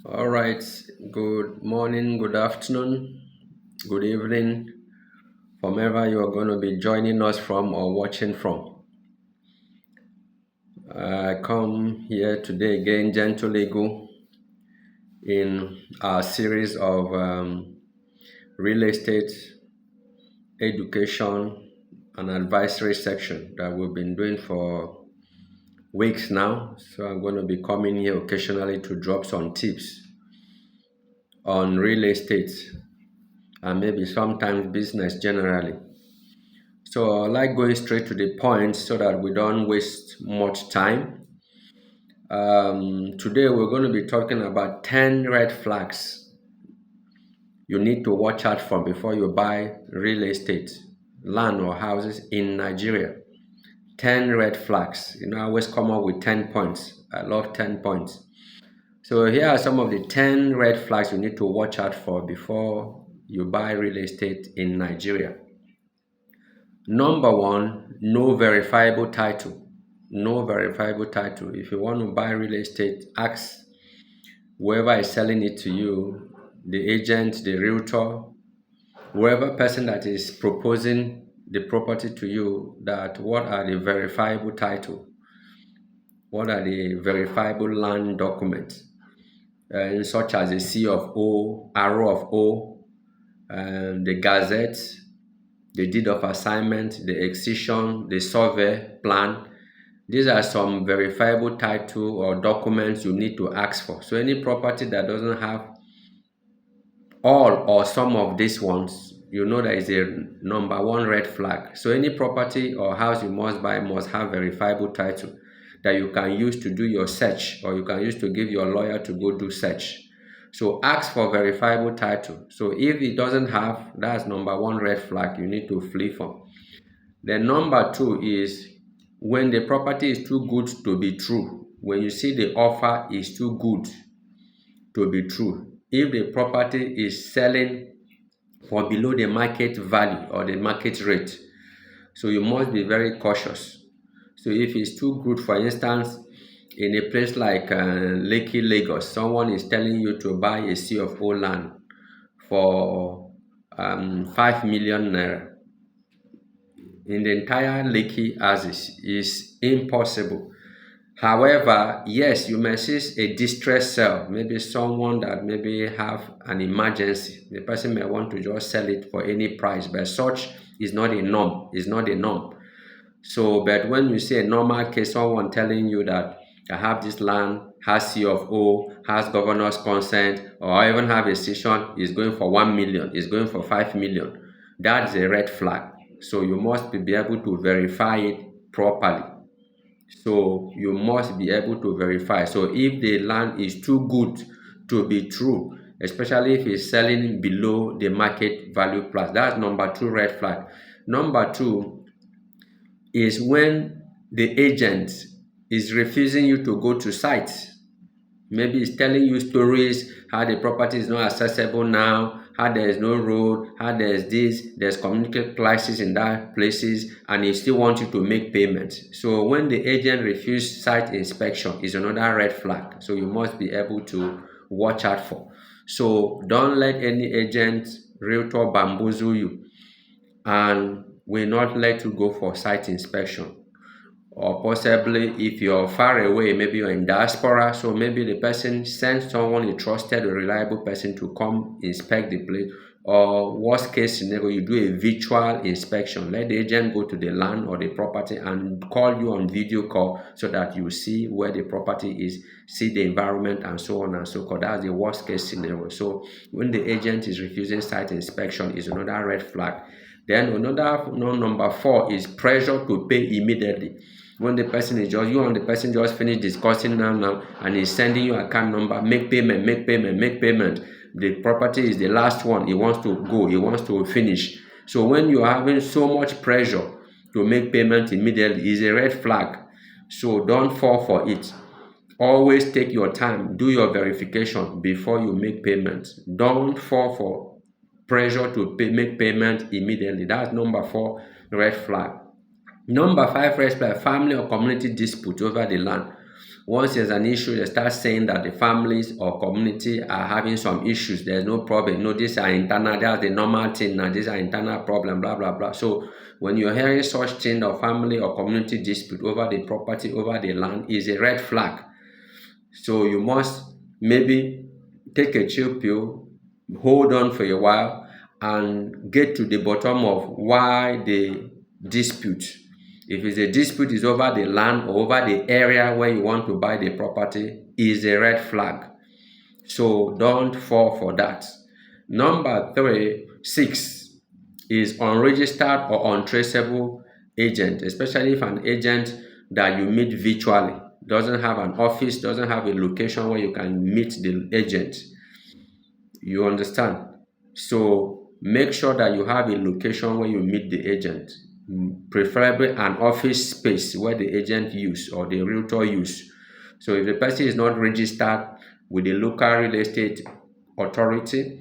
All right. Good morning, good afternoon, good evening, from wherever you are going to be joining us from or watching from. I come here today again, Gentle Ego, in our series of real estate education and advisory section that we've been doing for weeks now. So I'm going to be coming here occasionally to drop some tips on real estate and maybe sometimes business generally. So I like going straight to the point so that we don't waste much time. Today we're going to be talking about 10 red flags you need to watch out for before you buy real estate, land or houses in Nigeria. 10 red flags. I always come up with 10 points. I love 10 points. So here are some of the 10 red flags you need to watch out for before you buy real estate in Nigeria. Number one, no verifiable title. No verifiable title. If you want to buy real estate, ask whoever is selling it to you, the agent, the realtor, whoever person that is proposing the property to you, that what are the verifiable title? What are the verifiable land documents? Such as the C of O, arrow of O, the gazette, the deed of assignment, the excision, the survey plan. These are some verifiable title or documents you need to ask for. So any property that doesn't have all or some of these ones, you know that is a number one red flag. So any property or house you must buy must have verifiable title that you can use to do your search, or you can use to give your lawyer to go do search. So ask for verifiable title. So if it doesn't have, that's number one red flag you need to flee from. Then number two is when the property is too good to be true. When you see the offer is too good to be true. If the property is selling for below the market value or the market rate, so you must be very cautious. So if it's too good, for instance, in a place like Lekki, Lagos, someone is telling you to buy a C of O land for 5 million naira in the entire Lekki axis is impossible. However, yes, you may see a distress sale, maybe someone that maybe have an emergency. The person may want to just sell it for any price, but such is not a norm. It's not a norm. So, but when you see a normal case, someone telling you that I have this land, has C of O, has governor's consent, or I even have a session, is going for 1 million, is going for 5 million. That's a red flag. So you must be able to verify it properly. So you must be able to verify. So if the land is too good to be true, especially if it's selling below the market value plus, that's number two red flag. Number two is when the agent is refusing you to go to sites. Maybe it's telling you stories, how the property is not accessible now, how there is no road, how there's this, there's community crisis in that places, and he still wants you to make payments. So when the agent refuses site inspection is another red flag. So you must be able to watch out for. So don't let any agent, realtor bamboozle you and will not let you go for site inspection. Or possibly if you're far away, maybe you're in diaspora, so maybe the person sends someone, a trusted or reliable person, to come inspect the place. Or worst case scenario, you do a virtual inspection. Let the agent go to the land or the property and call you on video call so that you see where the property is, see the environment, and so on and so forth. That's the worst case scenario. So when the agent is refusing site inspection is another red flag. Then another number four is pressure to pay immediately. When the person is just, you and the person just finish discussing now, and he's sending you account number, make payment, make payment, make payment. The property is the last one. He wants to go, he wants to finish. So when you're having so much pressure to make payment immediately, is a red flag. So don't fall for it. Always take your time, do your verification before you make payments. Don't fall for pressure to make payment immediately. That's number four red flag. Number five red flag, family or community dispute over the land. Once there's an issue, they start saying that the families or community are having some issues. There's no problem. No, these are internal. That's the normal thing now. These are internal problem, blah, blah, blah. So when you're hearing such thing of family or community dispute over the property, over the land, is a red flag. So you must maybe take a chill pill, hold on for a while, and get to the bottom of why the dispute. If it's a dispute is over the land or over the area where you want to buy the property, is a red flag. So don't fall for that. Number 6 is unregistered or untraceable agent, especially if an agent that you meet virtually doesn't have an office, doesn't have a location where you can meet the agent. You understand? So make sure that you have a location where you meet the agent, preferably an office space where the agent use or the realtor use. So if the person is not registered with the local real estate authority,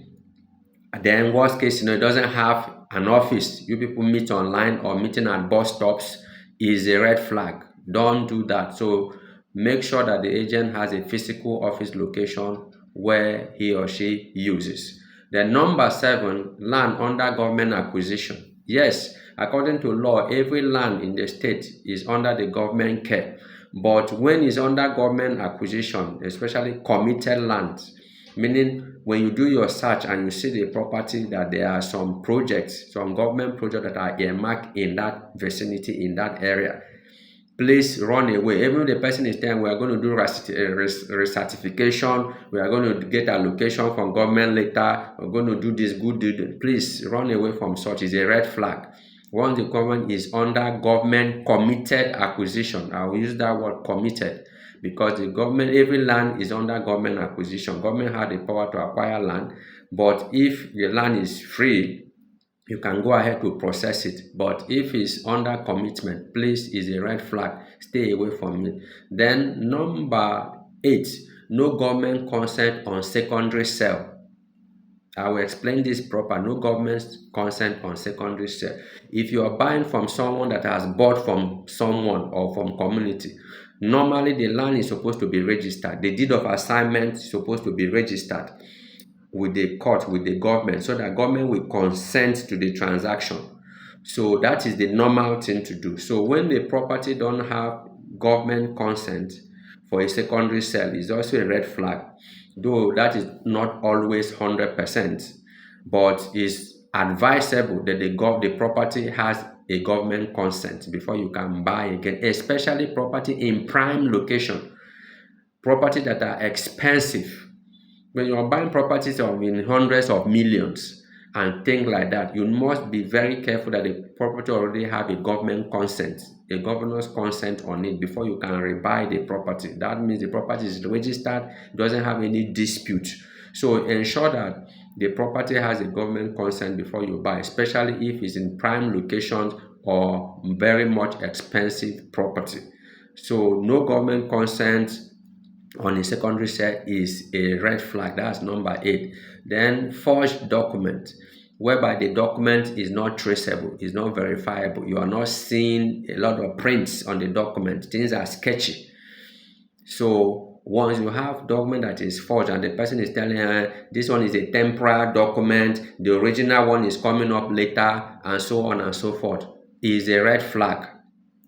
then worst case scenario, doesn't have an office, you people meet online or meeting at bus stops, is a red flag. Don't do that. So make sure that the agent has a physical office location where he or she uses. Then number 7, land under government acquisition. Yes, according to law, every land in the state is under the government care. But when it's under government acquisition, especially committed lands, meaning when you do your search and you see the property that there are some projects, some government projects that are earmarked in that vicinity, in that area, please run away. Even if the person is saying we are going to do recertification, we are going to get allocation from government later, we're going to do this good deed, please run away from such. Is a red flag. Once the government is under government committed acquisition, I will use that word committed, because the government, every land is under government acquisition. Government has the power to acquire land, but if the land is free, you can go ahead to process it. But if it's under commitment, please, is a red flag. Stay away from it. Then number 8, no government consent on secondary sale. I will explain this proper. No government consent on secondary sale. If you are buying from someone that has bought from someone or from community, normally the land is supposed to be registered. The deed of assignment is supposed to be registered with the court, with the government, so that government will consent to the transaction. So that is the normal thing to do. So when the property don't have government consent for a secondary sale, is also a red flag, though that is not always 100%, but it's advisable that the property has a government consent before you can buy again, especially property in prime location, property that are expensive. When you are buying properties of in hundreds of millions and things like that, you must be very careful that the property already have a government consent, a governor's consent on it before you can rebuy the property. That means the property is registered, doesn't have any dispute. So ensure that the property has a government consent before you buy, especially if it's in prime locations or very much expensive property. So no government consent on a secondary sale is a red flag. That's number 8. Then forged document, whereby the document is not traceable, is not verifiable. You are not seeing a lot of prints on the document. Things are sketchy. So once you have document that is forged and the person is telling this one is a temporary document, the original one is coming up later, and so on and so forth, is a red flag.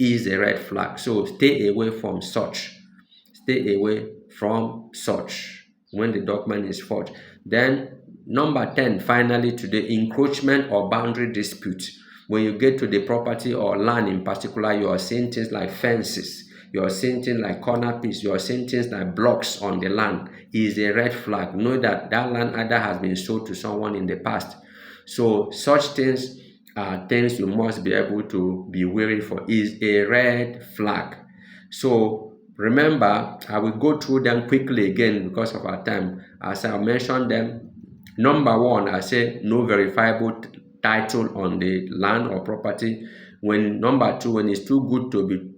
Is a red flag. So stay away from such. Stay away from such when the document is forged. Then number 10, finally, to the encroachment or boundary dispute. When you get to the property or land in particular, you are seeing things like fences, you are seeing things like corner piece, you are seeing things like blocks on the land, is a red flag. Know that that land either has been sold to someone in the past. So such things are things you must be able to be wary for. Is a red flag. So remember, I will go through them quickly again because of our time. As I mentioned them, number 1, I say no verifiable title on the land or property. When number 2, when it's too good to be,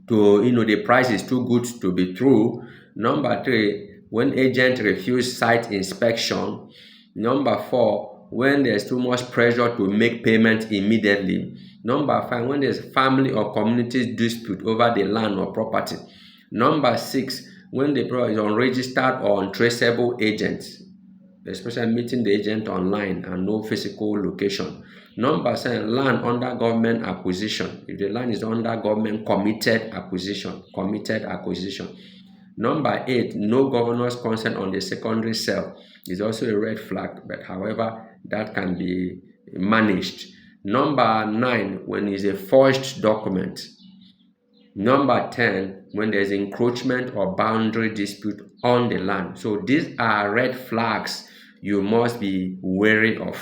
the price is too good to be true. Number 3, when agent refuse site inspection. Number 4, when there's too much pressure to make payment immediately. Number 5, when there's family or community dispute over the land or property. Number 6, when the product is unregistered or untraceable agent, especially meeting the agent online and no physical location. Number 7, land under government acquisition. If the land is under government committed acquisition. Number 8, no governor's consent on the secondary sale is also a red flag, but however, that can be managed. Number 9, when it's a forged document. Number 10, when there's encroachment or boundary dispute on the land. So these are red flags you must be wary of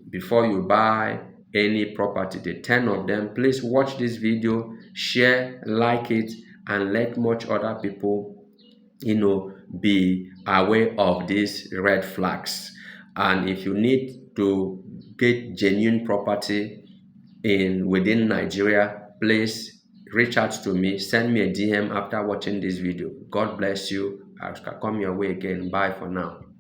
before you buy any property. The 10 of them. Please watch this video, share, like it, and let much other people be aware of these red flags. And if you need to get genuine property within Nigeria, please reach out to me, send me a DM after watching this video. God bless you. I'll come your way again. Bye for now.